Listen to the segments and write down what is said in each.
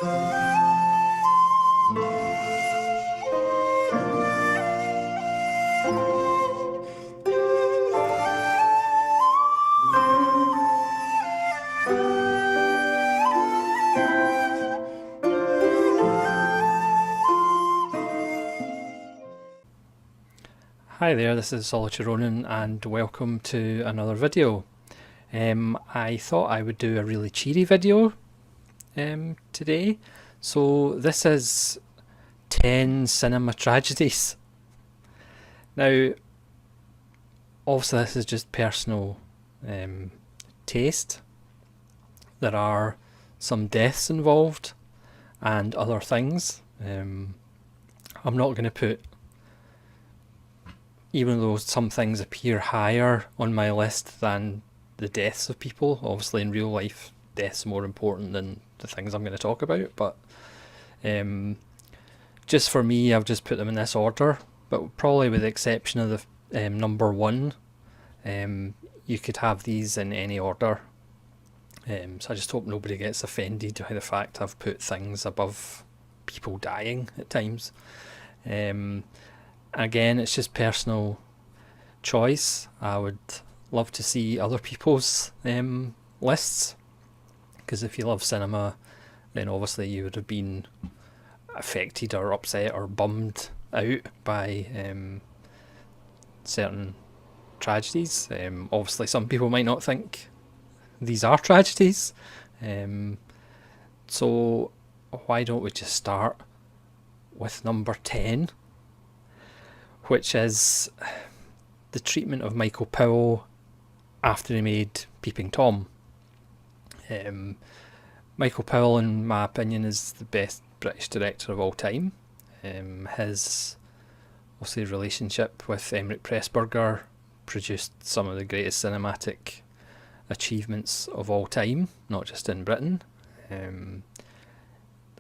Hi there, this is Solitary Ronin and welcome to another video. I thought I would do a really cheery video today. So this is 10 cinema tragedies. Now, obviously this is just personal taste. There are some deaths involved and other things. I'm not going to put, even though some things appear higher on my list than the deaths of people, obviously in real life deaths are more important than the things I'm going to talk about, but just for me I've just put them in this order, but probably with the exception of the number one, you could have these in any order. So I just hope nobody gets offended by the fact I've put things above people dying at times. Again, it's just personal choice. I would love to see other people's lists, because if you love cinema, then obviously you would have been affected or upset or bummed out by certain tragedies. Obviously some people might not think these are tragedies, so why don't we just start with number 10, which is the treatment of Michael Powell after he made Peeping Tom. Michael Powell, in my opinion, is the best British director of all time. His obviously relationship with Emmerich Pressburger produced some of the greatest cinematic achievements of all time, not just in Britain.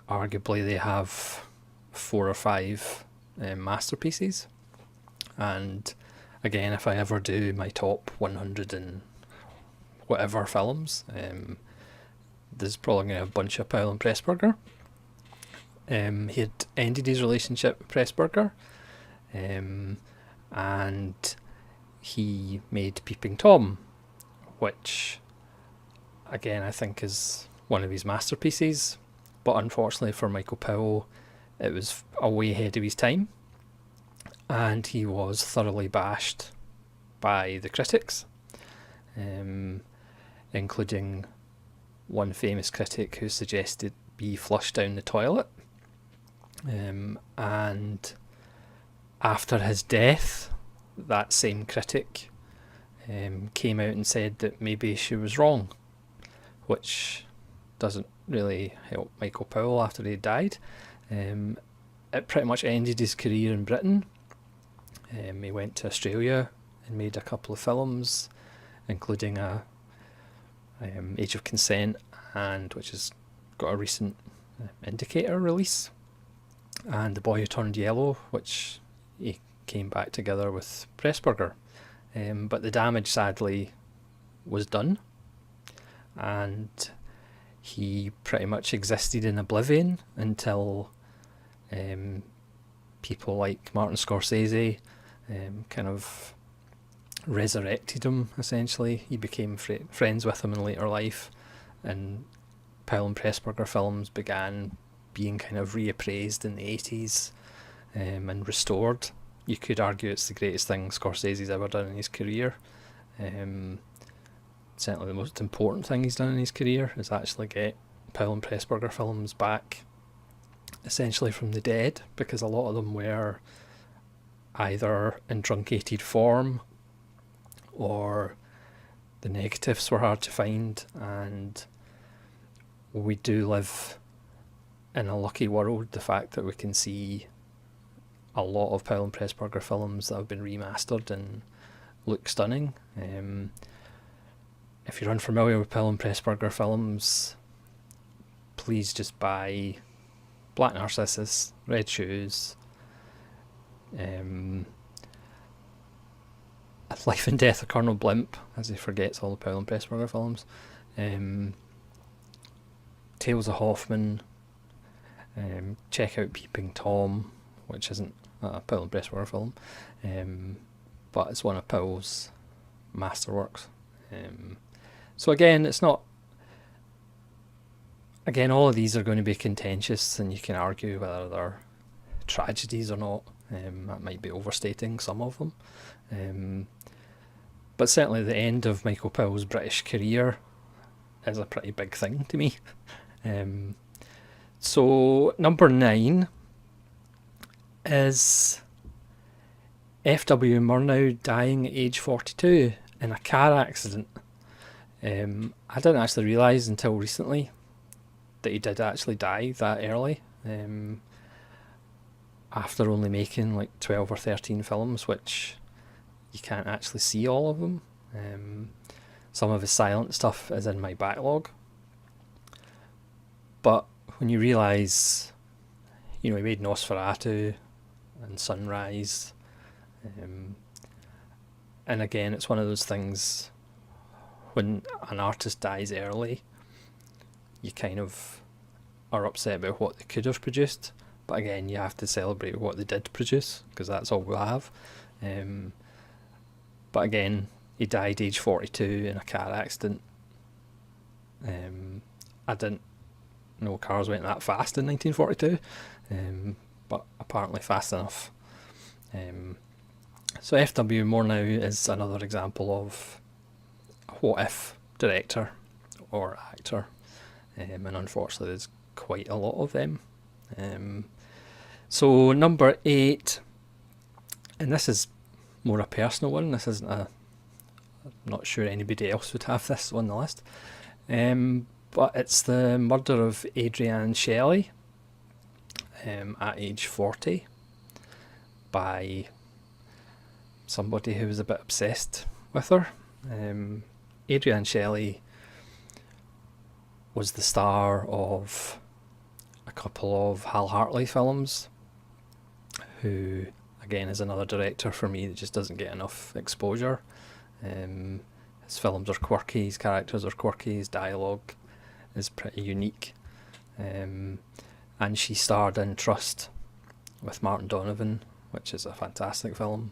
Arguably they have 4 or 5 masterpieces. And again, if I ever do my top 100 and whatever films, there's probably going to be a bunch of Powell and Pressburger. He had ended his relationship with Pressburger, and he made Peeping Tom, which again I think is one of his masterpieces, but unfortunately for Michael Powell it was way ahead of his time, and he was thoroughly bashed by the critics, including one famous critic who suggested be flushed down the toilet. And after his death, that same critic came out and said that maybe she was wrong, which doesn't really help Michael Powell after he died. It pretty much ended his career in Britain. He went to Australia and made a couple of films, including Age of Consent, and which has got a recent Indicator release, and The Boy Who Turned Yellow, which he came back together with Pressburger. But the damage sadly was done, and he pretty much existed in oblivion until people like Martin Scorsese kind of resurrected him, essentially. He became friends with him in later life, and Powell and Pressburger films began being kind of reappraised in the 80s and restored. You could argue it's the greatest thing Scorsese's ever done in his career. Certainly the most important thing he's done in his career is actually get Powell and Pressburger films back essentially from the dead, because a lot of them were either in truncated form or the negatives were hard to find, and we do live in a lucky world, the fact that we can see a lot of Powell and Pressburger films that have been remastered and look stunning. If you're unfamiliar with Powell and Pressburger films, please just buy Black Narcissus, Red Shoes, Life and Death of Colonel Blimp, as he forgets all the Powell and Pressburger films, Tales of Hoffman, Check out Peeping Tom, which isn't a Powell and Pressburger film, but it's one of Powell's masterworks. So again, it's not. Again, all of these are going to be contentious, and you can argue whether they're tragedies or not. That might be overstating some of them. But certainly the end of Michael Powell's British career is a pretty big thing to me. So number 9 is F.W. Murnau dying at age 42 in a car accident. I didn't actually realise until recently that he did actually die that early, after only making like 12 or 13 films, which you can't actually see all of them. Some of his silent stuff is in my backlog. But when you realise, he made Nosferatu and Sunrise, and again, it's one of those things, when an artist dies early, you kind of are upset about what they could have produced, but again, you have to celebrate what they did produce, because that's all we'll have. But again, he died age 42 in a car accident. I didn't know cars went that fast in 1942, but apparently fast enough. So F.W. Murnau is another example of a what-if director or actor, and unfortunately there's quite a lot of them. So number 8, and this is more a personal one, this isn't I'm not sure anybody else would have this on the list, but it's the murder of Adrian Shelley at age 40 by somebody who was a bit obsessed with her. Adrian Shelley was the star of a couple of Hal Hartley films, who again is another director for me that just doesn't get enough exposure. His films are quirky, his characters are quirky, his dialogue is pretty unique. And she starred in Trust with Martin Donovan, which is a fantastic film,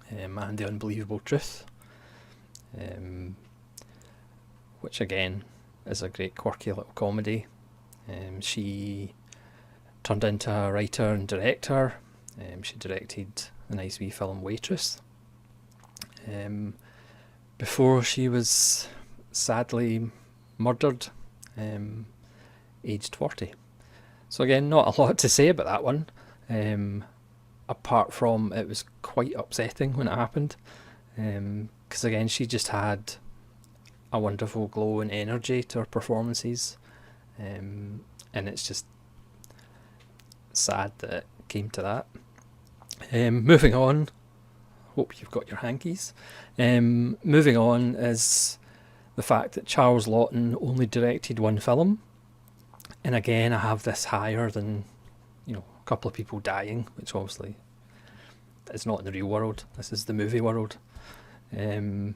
and The Unbelievable Truth, which again is a great quirky little comedy. She turned into a writer and director. She directed the nice wee film Waitress, before she was sadly murdered, aged 40. So again, not a lot to say about that one, apart from it was quite upsetting when it happened, because again, she just had a wonderful glow and energy to her performances, and it's just sad that it came to that. Moving on, hope you've got your hankies. Moving on is the fact that Charles Laughton only directed one film, and again, I have this higher than a couple of people dying, which obviously is not in the real world. This is the movie world. Charles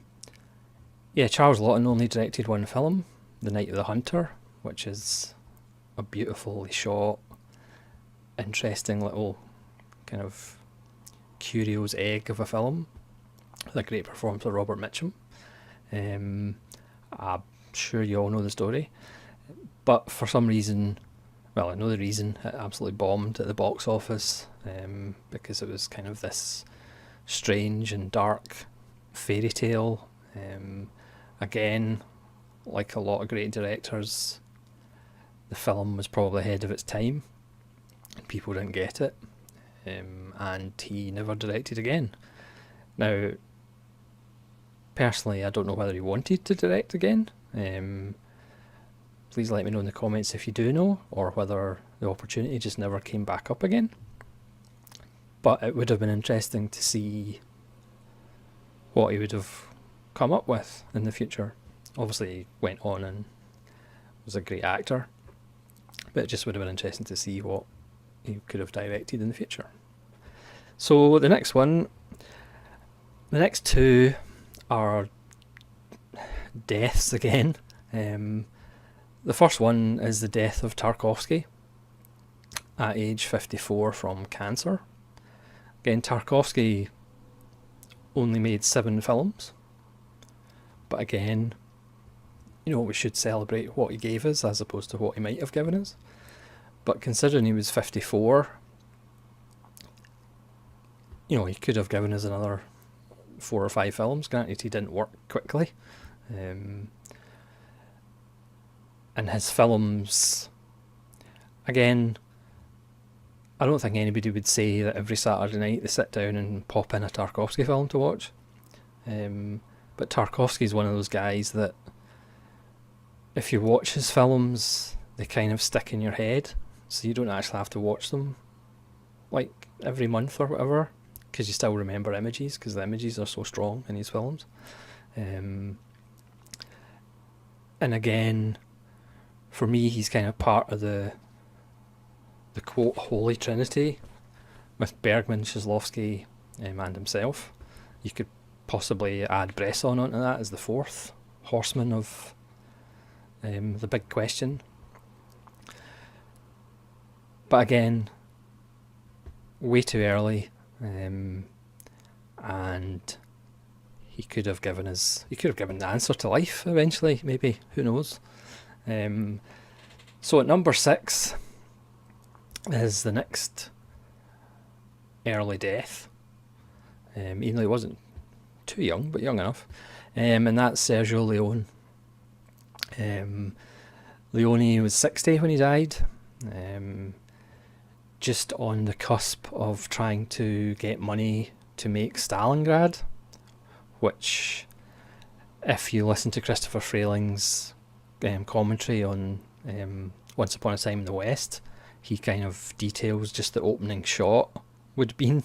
Laughton only directed one film, The Night of the Hunter, which is a beautifully shot, interesting little kind of Curio's egg of a film, with a great performance by Robert Mitchum. I'm sure you all know the story, but for some reason, well, I know the reason, it absolutely bombed at the box office, because it was kind of this strange and dark fairy tale. Again, like a lot of great directors, the film was probably ahead of its time, and people didn't get it, and he never directed again. Now, personally, I don't know whether he wanted to direct again. Please let me know in the comments if you do know, or whether the opportunity just never came back up again. But it would have been interesting to see what he would have come up with in the future. Obviously, he went on and was a great actor, but it just would have been interesting to see what he could have directed in the future. So the next two are deaths again. The first one is the death of Tarkovsky. at age 54 from cancer. Again, Tarkovsky only made 7 films, but again, we should celebrate what he gave us as opposed to what he might have given us. But considering he was 54, he could have given us another 4 or 5 films. Granted, he didn't work quickly. And his films, again, I don't think anybody would say that every Saturday night they sit down and pop in a Tarkovsky film to watch. But Tarkovsky's one of those guys that if you watch his films, they kind of stick in your head, so you don't actually have to watch them like every month or whatever, because you still remember images, because the images are so strong in his films. And again, for me, he's kind of part of the quote Holy Trinity with Bergman, Kieslowski, and himself. You could possibly add Bresson onto that as the 4th horseman of the big question. But again, way too early, and he could have given the answer to life eventually, maybe, who knows. So at number 6 is the next early death, even though he wasn't too young, but young enough, and that's Sergio Leone. Leone was 60 when he died, just on the cusp of trying to get money to make Stalingrad, which, if you listen to Christopher Frayling's commentary on Once Upon a Time in the West, he kind of details just the opening shot would have been,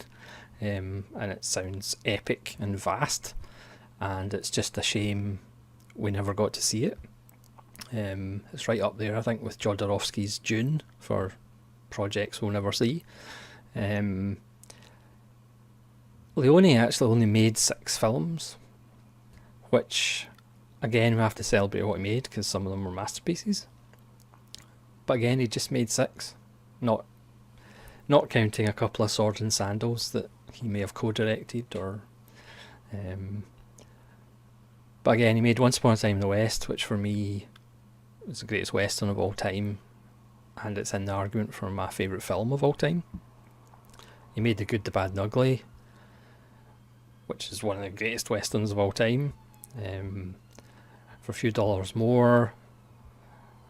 and it sounds epic and vast, and it's just a shame we never got to see it. It's right up there, I think, with Jodorowsky's Dune for projects we'll never see. Leone actually only made 6 films, which, again, we have to celebrate what he made, because some of them were masterpieces. But again, he just made 6, not counting a couple of Sword and Sandals that he may have co-directed, or but again, he made Once Upon a Time in the West, which for me is the greatest Western of all time, and it's in the argument for my favourite film of all time. He made The Good, the Bad and Ugly, which is one of the greatest Westerns of all time, for a few dollars more.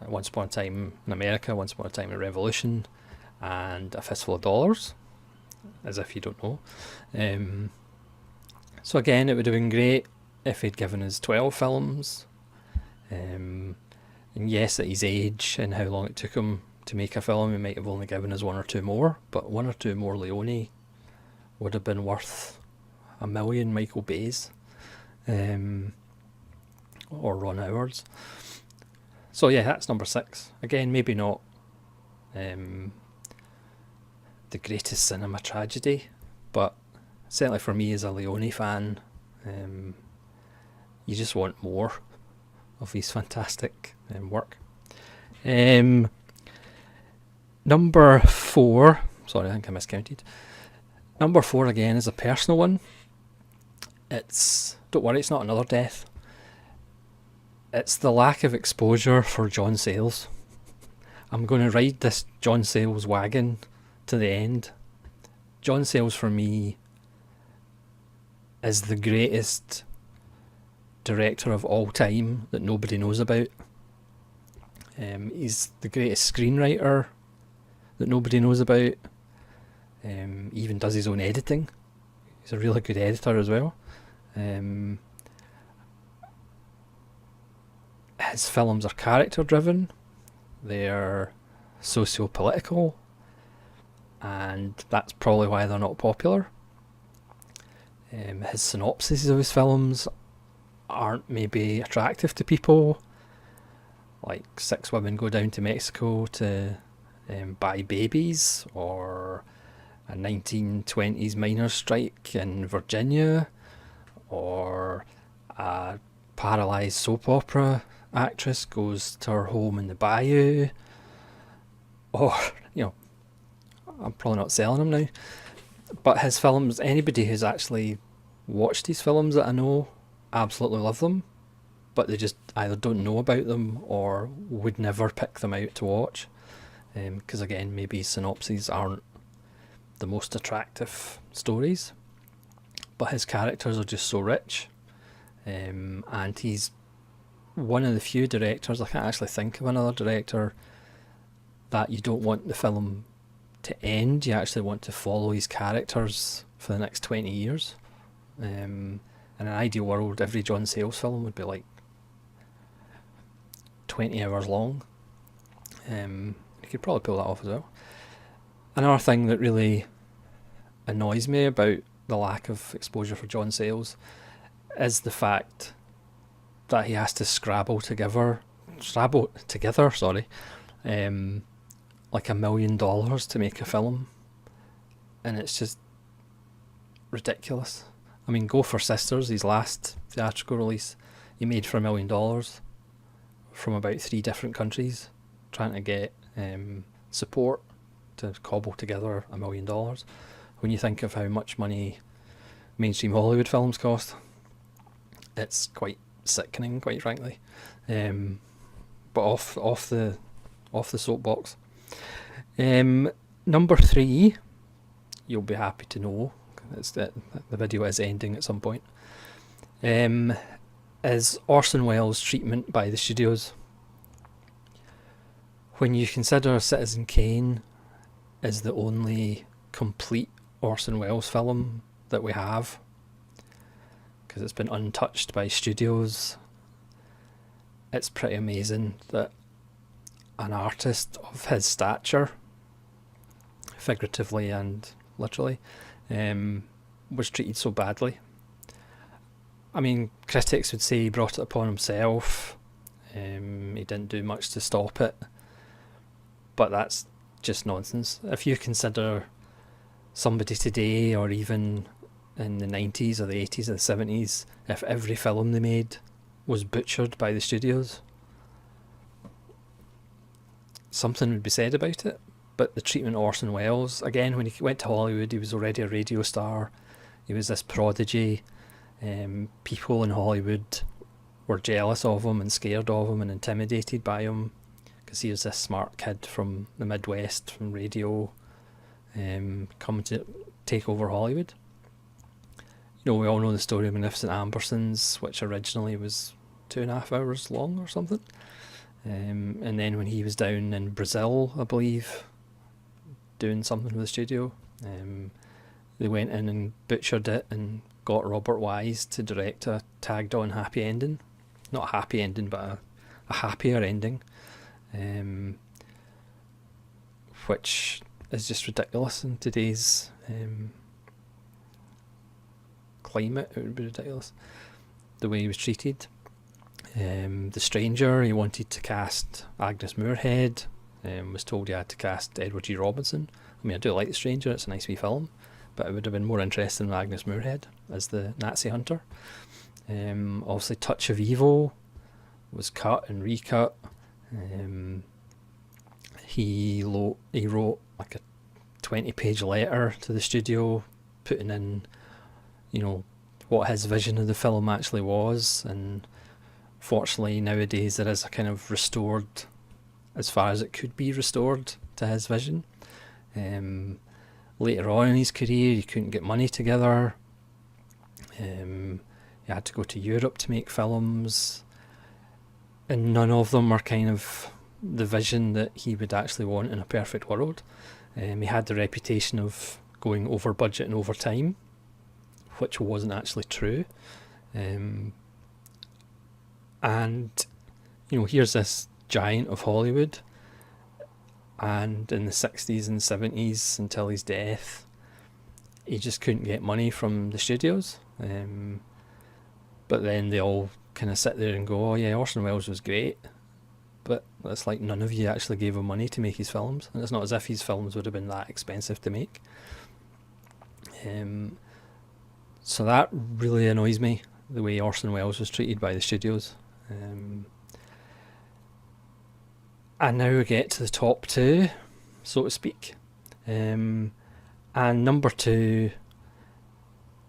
Once Upon a Time in America, Once Upon a Time in Revolution, and A Fistful of Dollars, as if you don't know. So again, it would have been great if he'd given us 12 films. And yes, at his age and how long it took him to make a film, he might have only given us 1 or 2 more, but 1 or 2 more Leone would have been worth a million Michael Bays, or Ron Howards. So yeah, that's number 6. Again, maybe not the greatest cinema tragedy, but certainly for me as a Leone fan, you just want more of his fantastic work. Number 4, sorry, I think I miscounted. Number 4 again is a personal one. Don't worry, it's not another death. It's the lack of exposure for John Sayles. I'm going to ride this John Sayles wagon to the end. John Sayles for me is the greatest director of all time that nobody knows about. He's the greatest screenwriter that nobody knows about. He even does his own editing. He's a really good editor as well. His films are character driven, they're socio-political, and that's probably why they're not popular. His synopses of his films aren't maybe attractive to people, like 6 women go down to Mexico to buy babies, or a 1920s miners' strike in Virginia, or a paralysed soap opera actress goes to her home in the bayou, or I'm probably not selling him now. But his films, anybody who's actually watched these films that I know absolutely love them, but they just either don't know about them or would never pick them out to watch. Because again, maybe synopses aren't the most attractive stories, but his characters are just so rich. And he's one of the few directors, I can't actually think of another director, that you don't want the film to end, you actually want to follow his characters for the next 20 years. In an ideal world, every John Sayles film would be like 20 hours long. You could probably pull that off as well. Another thing that really annoys me about the lack of exposure for John Sayles is the fact that he has to scrabble together, like $1 million to make a film, and it's just ridiculous. I mean, Go for Sisters, his last theatrical release, he made for $1 million from about 3 different countries, trying to get support to cobble together $1 million. When you think of how much money mainstream Hollywood films cost, it's quite sickening, quite frankly. But off the soapbox. Number 3, you'll be happy to know, it's that the video is ending at some point, is Orson Welles' treatment by the studios. When you consider Citizen Kane is the only complete Orson Welles film that we have, because it's been untouched by studios, it's pretty amazing that an artist of his stature, figuratively and literally, was treated so badly. I mean, critics would say he brought it upon himself, he didn't do much to stop it, but that's just nonsense. If you consider somebody today, or even in the 90s or the 80s or the 70s, if every film they made was butchered by the studios, something would be said about it. But the treatment of Orson Welles, again, when he went to Hollywood, he was already a radio star, he was this prodigy. People in Hollywood were jealous of him and scared of him and intimidated by him, because he was this smart kid from the Midwest, from radio, coming to take over Hollywood. You know, we all know the story of Magnificent Ambersons, which originally was 2.5 hours long or something. And then when he was down in Brazil, I believe, doing something with the studio, they went in and butchered it and got Robert Wise to direct a tagged on happy ending. Not a happy ending, but a happier ending, which is just ridiculous in today's climate. It would be ridiculous the way he was treated. The Stranger, he wanted to cast Agnes Moorehead, was told he had to cast Edward G. Robinson. I mean, I do like The Stranger, it's a nice wee film, but I would have been more interested in Agnes Moorehead as the Nazi hunter. Obviously Touch of Evil was cut and recut. He wrote like a 20-page letter to the studio putting in, you know, what his vision of the film actually was, and fortunately nowadays there is a kind of restored, as far as it could be restored to his vision. Later on in his career he couldn't get money together, he had to go to Europe to make films, and none of them are kind of the vision that he would actually want in a perfect world. He had the reputation of going over budget and over time, which wasn't actually true. And you know, here's this giant of Hollywood, and in the 60s and 70s until his death he just couldn't get money from the studios. But then they all kind of sit there and go, oh yeah, Orson Welles was great, but it's like none of you actually gave him money to make his films, and it's not as if his films would have been that expensive to make. So that really annoys me, the way Orson Welles was treated by the studios. And now we get to the top 2, so to speak. And number 2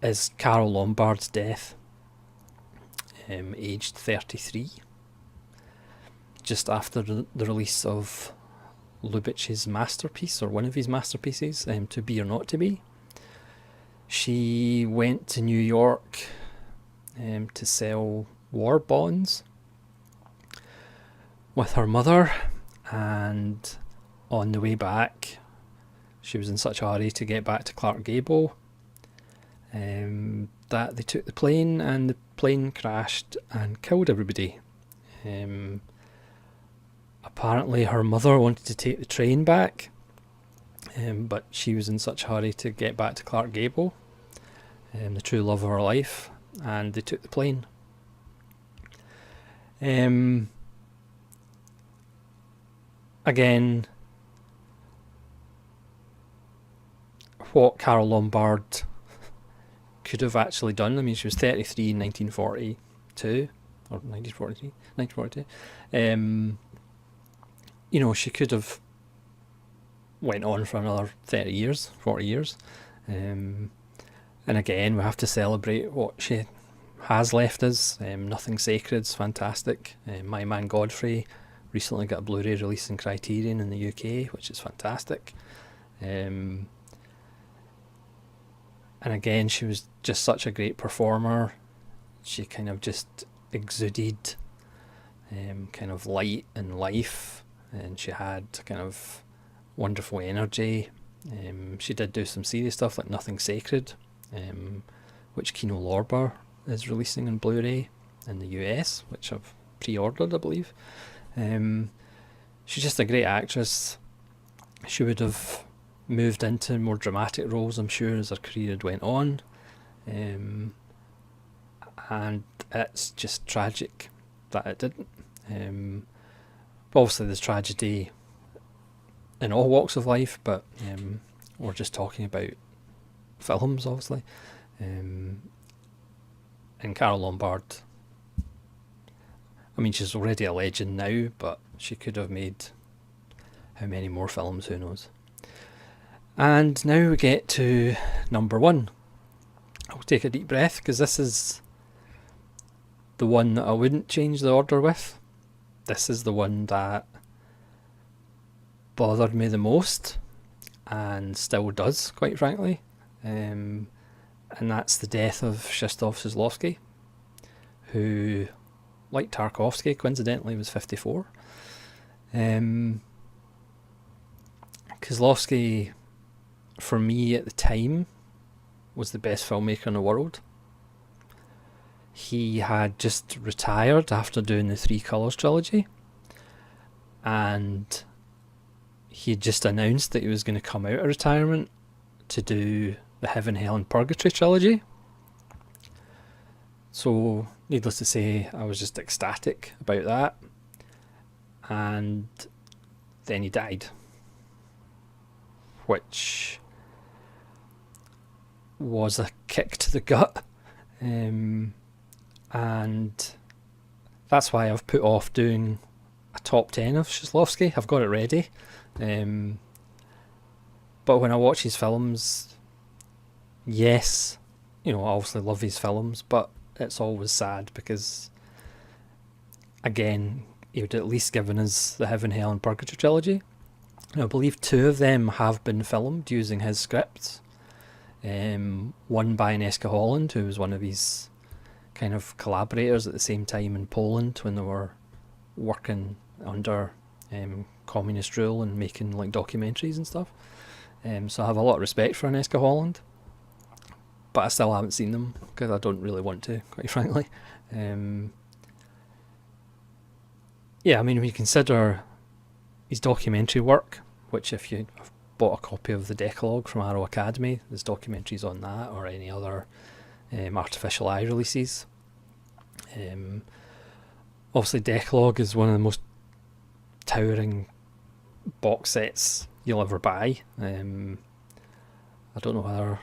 is Carole Lombard's death, aged 33, just after the release of Lubitsch's masterpiece, or one of his masterpieces, To Be or Not to Be. She went to New York to sell war bonds with her mother, and on the way back she was in such a hurry to get back to Clark Gable that they took the plane, and the plane crashed and killed everybody. Apparently her mother wanted to take the train back, but she was in such a hurry to get back to Clark Gable, the true love of her life, and they took the plane. Again, what Carole Lombard could have actually done, I mean, she was 33 in 1942, or 1942. You know, she could have went on for another 30 years, 40 years. And again, we have to celebrate what she has left us. Nothing Sacred's fantastic. My Man Godfrey recently got a Blu-ray release in Criterion in the UK, which is fantastic. And again, she was just such a great performer. She kind of just exuded kind of light and life, and she had kind of wonderful energy. She did do some serious stuff like Nothing Sacred, which Carole Lombard is releasing on Blu-ray in the US, which I've pre-ordered, I believe. She's just a great actress. She would have moved into more dramatic roles, I'm sure, as her career had went on. And it's just tragic that it didn't. Obviously there's tragedy in all walks of life, but we're just talking about films, obviously. And Carole Lombard, I mean, she's already a legend now, but she could have made how many more films, who knows. And now we get to number 1. I'll take a deep breath, because this is the one that I wouldn't change the order with. This is the one that bothered me the most, and still does, quite frankly. And that's the death of Krzysztof Kieslowski, who, like Tarkovsky, coincidentally was 54. Kieslowski, for me at the time, was the best filmmaker in the world. He had just retired after doing the Three Colours trilogy, and he had just announced that he was going to come out of retirement to do the Heaven, Hell and Purgatory trilogy. So, needless to say, I was just ecstatic about that. And then he died, which was a kick to the gut. And that's why I've put off doing a top 10 of Kieslowski. I've got it ready. But when I watch his films, yes, you know, I obviously love his films, but it's always sad because, again, he would at least given us the Heaven, Hell and Purgatory trilogy. And I believe 2 of them have been filmed using his scripts. One by Agnieszka Holland, who was one of his kind of collaborators at the same time in Poland when they were working under communist rule and making like documentaries and stuff. So I have a lot of respect for Agnieszka Holland, but I still haven't seen them because I don't really want to, quite frankly. Yeah, I mean, when you consider his documentary work, which if you have bought a copy of the Decalogue from Arrow Academy, there's documentaries on that or any other Artificial Eye releases. Obviously Decalogue is one of the most towering box sets you'll ever buy. I don't know whether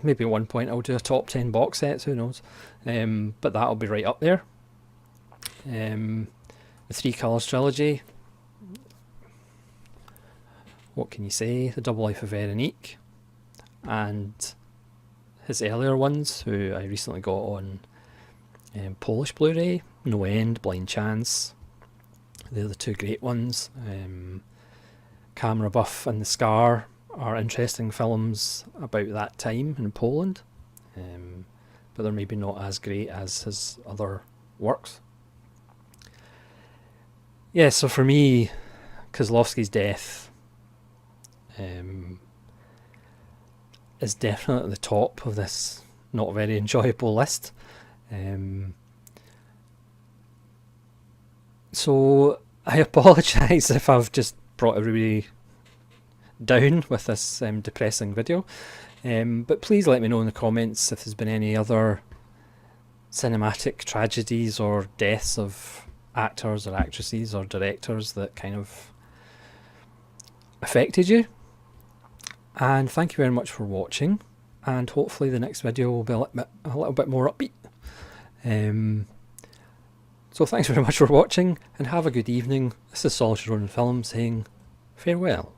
maybe at one point I'll do a top 10 box sets, who knows, but that'll be right up there. The Three Colours trilogy, What Can You Say, The Double Life of Veronique, and his earlier ones, who I recently got on Polish Blu-ray, No End, Blind Chance. They're the two great ones. Camera Buff and The Scar are interesting films about that time in Poland, but they're maybe not as great as his other works. Yeah, so for me, Kieslowski's death is definitely at the top of this not very enjoyable list. So I apologise if I've just brought everybody down with this depressing video, but please let me know in the comments if there's been any other cinematic tragedies or deaths of actors or actresses or directors that kind of affected you. And thank you very much for watching, and hopefully the next video will be a little bit more upbeat. So thanks very much for watching, and have a good evening. This is Solitude on Film saying farewell.